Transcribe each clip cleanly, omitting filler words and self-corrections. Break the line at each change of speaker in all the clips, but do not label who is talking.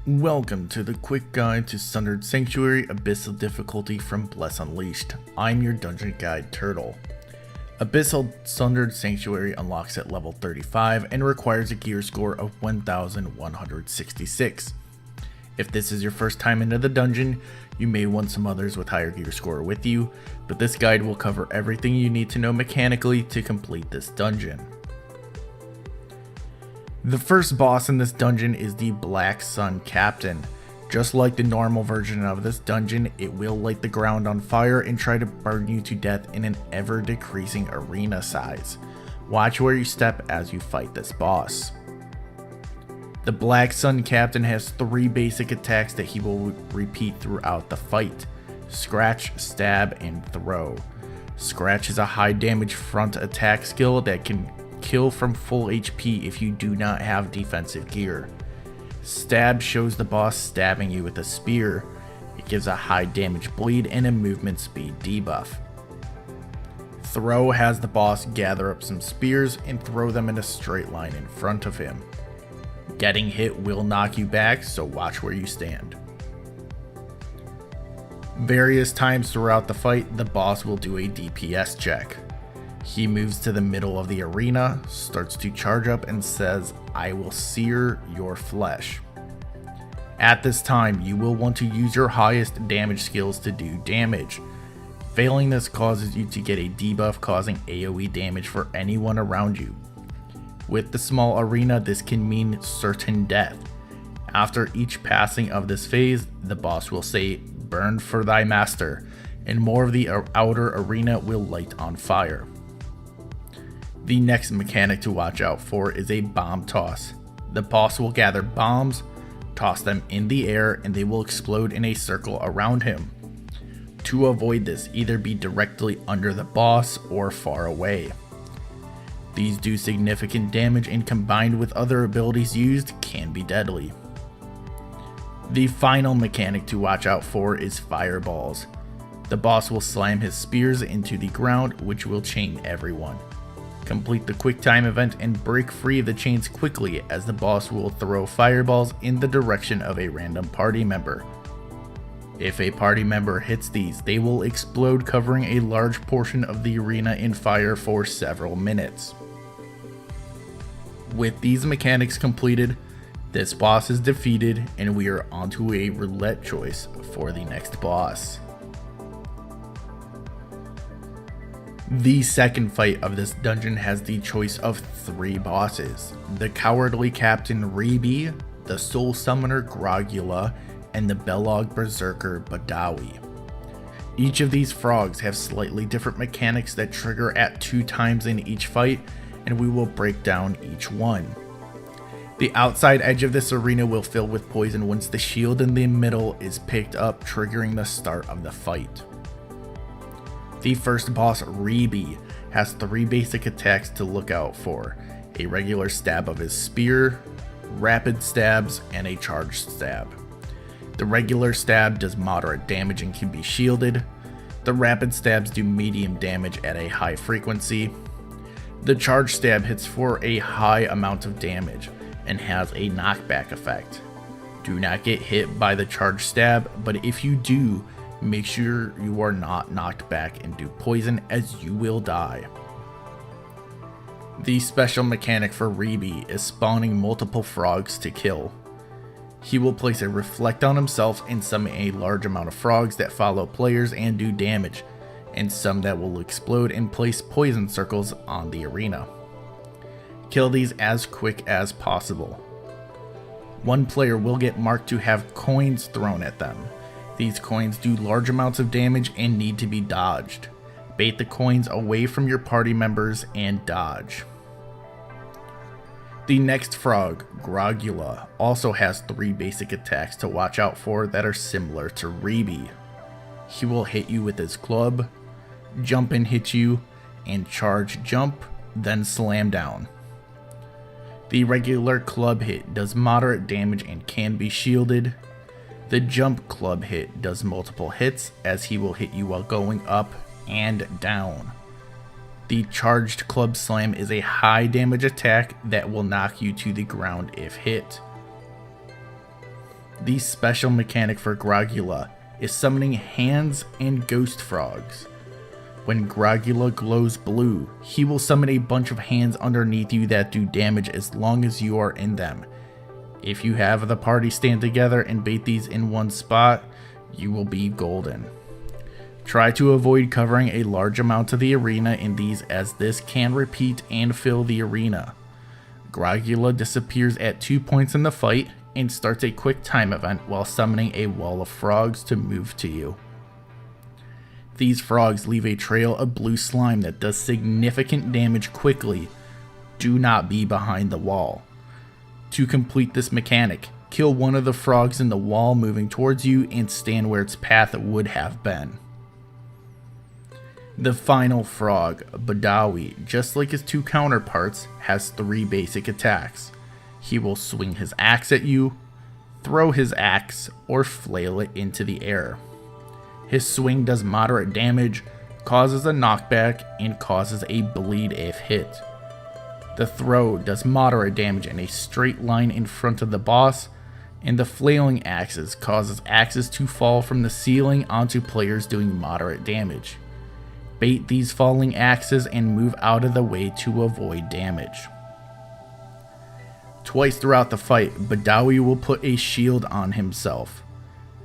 Welcome to the quick guide to Sundered Sanctuary Abyssal difficulty from Bless Unleashed. I'm your dungeon guide Turtle. Abyssal Sundered Sanctuary unlocks at level 35 and requires a gear score of 1166. If this is your first time into the dungeon, you may want some others with higher gear score with you, but this guide will cover everything you need to know mechanically to complete this dungeon. The first boss in this dungeon is the Black Sun Captain. Just like the normal version of this dungeon, it will light the ground on fire and try to burn you to death in an ever decreasing arena size. Watch where you step as you fight this boss. The Black Sun Captain has 3 basic attacks that he will repeat throughout the fight: Scratch, Stab, and Throw. Scratch is a high damage front attack skill that can kill from full HP if you do not have defensive gear. Stab shows the boss stabbing you with a spear. It gives a high damage bleed and a movement speed debuff. Throw has the boss gather up some spears and throw them in a straight line in front of him. Getting hit will knock you back, so watch where you stand. Various times throughout the fight, the boss will do a DPS check. He moves to the middle of the arena, starts to charge up, and says, "I will sear your flesh." At this time, you will want to use your highest damage skills to do damage. Failing this causes you to get a debuff causing AoE damage for anyone around you. With the small arena, this can mean certain death. After each passing of this phase, the boss will say, "Burn for thy master," and more of the outer arena will light on fire. The next mechanic to watch out for is a bomb toss. The boss will gather bombs, toss them in the air, and they will explode in a circle around him. To avoid this, either be directly under the boss or far away. These do significant damage and combined with other abilities used can be deadly. The final mechanic to watch out for is fireballs. The boss will slam his spears into the ground, which will chain everyone. Complete the quick time event and break free of the chains quickly, as the boss will throw fireballs in the direction of a random party member. If a party member hits these, they will explode, covering a large portion of the arena in fire for several minutes. With these mechanics completed, this boss is defeated and we are onto a roulette choice for the next boss. The second fight of this dungeon has the choice of 3 bosses: the Cowardly Captain Rebi, the Soul Summoner Grogula, and the Belog Berserker Badawi. Each of these frogs have slightly different mechanics that trigger at 2 times in each fight, and we will break down each one. The outside edge of this arena will fill with poison once the shield in the middle is picked up, triggering the start of the fight. The first boss, Rebi, has 3 basic attacks to look out for: a regular stab of his spear, rapid stabs, and a charged stab. The regular stab does moderate damage and can be shielded. The rapid stabs do medium damage at a high frequency. The charged stab hits for a high amount of damage and has a knockback effect. Do not get hit by the charged stab, but if you do, make sure you are not knocked back and do poison, as you will die. The special mechanic for Rebi is spawning multiple frogs to kill. He will place a reflect on himself and summon a large amount of frogs that follow players and do damage, and some that will explode and place poison circles on the arena. Kill these as quick as possible. One player will get marked to have coins thrown at them. These coins do large amounts of damage and need to be dodged. Bait the coins away from your party members and dodge. The next frog, Grogula, also has 3 basic attacks to watch out for that are similar to Rebi. He will hit you with his club, jump and hit you, and charge jump, then slam down. The regular club hit does moderate damage and can be shielded. The jump club hit does multiple hits, as he will hit you while going up and down. The charged club slam is a high damage attack that will knock you to the ground if hit. The special mechanic for Grogula is summoning hands and ghost frogs. When Grogula glows blue, he will summon a bunch of hands underneath you that do damage as long as you are in them. If you have the party stand together and bait these in one spot, you will be golden. Try to avoid covering a large amount of the arena in these, as this can repeat and fill the arena. Grogula disappears at 2 points in the fight and starts a quick time event while summoning a wall of frogs to move to you. These frogs leave a trail of blue slime that does significant damage quickly. Do not be behind the wall. To complete this mechanic, kill one of the frogs in the wall moving towards you and stand where its path would have been. The final frog, Badawi, just like his two counterparts, has 3 basic attacks. He will swing his axe at you, throw his axe, or flail it into the air. His swing does moderate damage, causes a knockback, and causes a bleed if hit. The throw does moderate damage in a straight line in front of the boss, and the flailing axes causes axes to fall from the ceiling onto players doing moderate damage. Bait these falling axes and move out of the way to avoid damage. Twice throughout the fight, Badawi will put a shield on himself.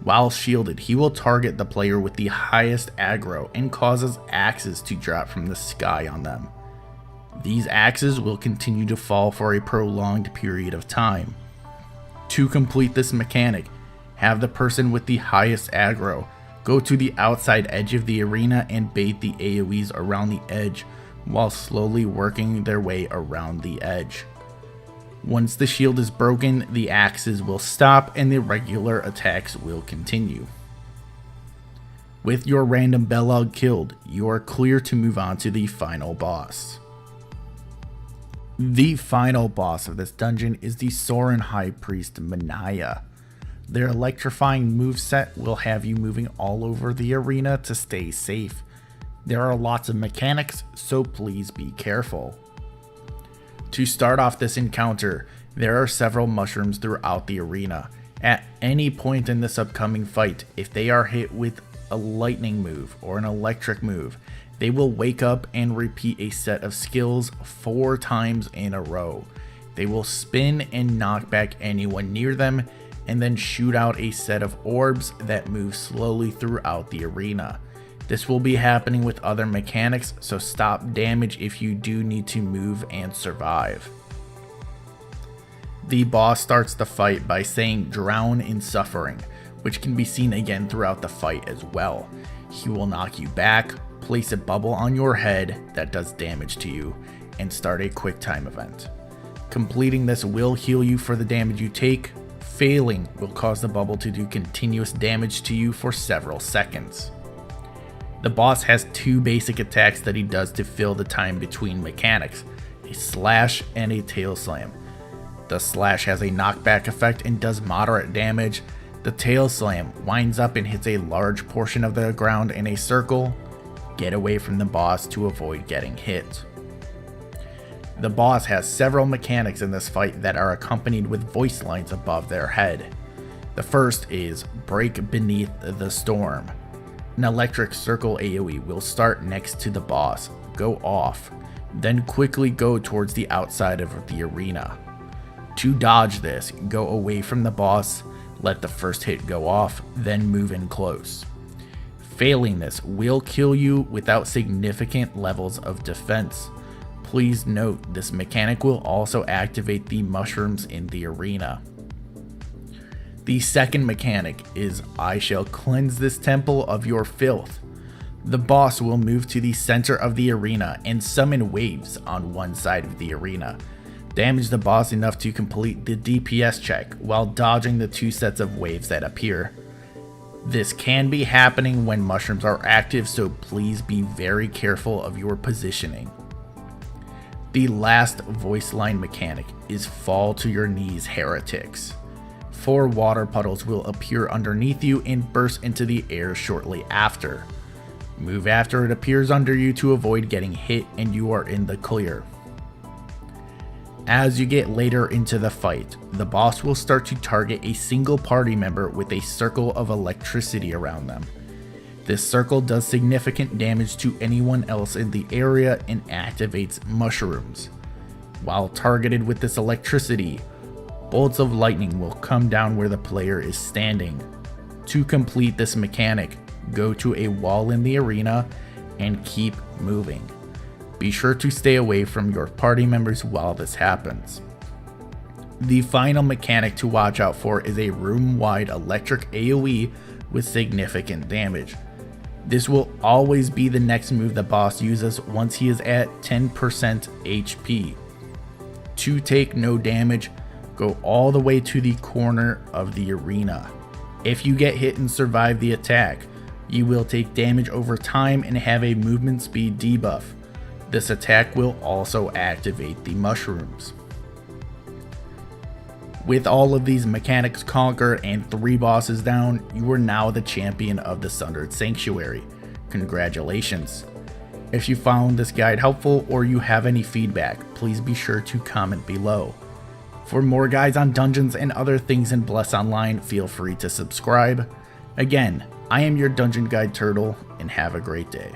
While shielded, he will target the player with the highest aggro and causes axes to drop from the sky on them. These axes will continue to fall for a prolonged period of time. To complete this mechanic, have the person with the highest aggro go to the outside edge of the arena and bait the AoEs around the edge while slowly working their way around the edge. Once the shield is broken, the axes will stop and the regular attacks will continue. With your random Belog killed, you are clear to move on to the final boss. The final boss of this dungeon is the Soren High Priest Manaya. Their electrifying moveset will have you moving all over the arena to stay safe. There are lots of mechanics, so please be careful. To start off this encounter, there are several mushrooms throughout the arena. At any point in this upcoming fight, if they are hit with a lightning move or an electric move, they will wake up and repeat a set of skills 4 times in a row. They will spin and knock back anyone near them, and then shoot out a set of orbs that move slowly throughout the arena. This will be happening with other mechanics, so stop damage if you do need to move and survive. The boss starts the fight by saying "drown in suffering," which can be seen again throughout the fight as well. He will knock you back, place a bubble on your head that does damage to you, and start a quick time event. Completing this will heal you for the damage you take. Failing will cause the bubble to do continuous damage to you for several seconds. The boss has 2 basic attacks that he does to fill the time between mechanics, a slash and a tail slam. The slash has a knockback effect and does moderate damage. The tail slam winds up and hits a large portion of the ground in a circle. Get away from the boss to avoid getting hit. The boss has several mechanics in this fight that are accompanied with voice lines above their head. The first is "Break Beneath the Storm." An electric circle AoE will start next to the boss, go off, then quickly go towards the outside of the arena. To dodge this, go away from the boss, let the first hit go off, then move in close. Failing this will kill you without significant levels of defense. Please note, this mechanic will also activate the mushrooms in the arena. The second mechanic is "I shall cleanse this temple of your filth." The boss will move to the center of the arena and summon waves on one side of the arena. Damage the boss enough to complete the DPS check while dodging the 2 sets of waves that appear. This can be happening when mushrooms are active, so please be very careful of your positioning. The last voice line mechanic is "Fall to your knees, heretics." 4 water puddles will appear underneath you and burst into the air shortly after. Move after it appears under you to avoid getting hit and you are in the clear. As you get later into the fight, the boss will start to target a single party member with a circle of electricity around them. This circle does significant damage to anyone else in the area and activates mushrooms. While targeted with this electricity, bolts of lightning will come down where the player is standing. To complete this mechanic, go to a wall in the arena and keep moving. Be sure to stay away from your party members while this happens. The final mechanic to watch out for is a room-wide electric AoE with significant damage. This will always be the next move the boss uses once he is at 10% HP. To take no damage, go all the way to the corner of the arena. If you get hit and survive the attack, you will take damage over time and have a movement speed debuff. This attack will also activate the mushrooms. With all of these mechanics conquered and 3 bosses down, you are now the champion of the Sundered Sanctuary. Congratulations. If you found this guide helpful or you have any feedback, please be sure to comment below. For more guides on dungeons and other things in Bless Online, feel free to subscribe. Again, I am your Dungeon Guide Turtle, and have a great day.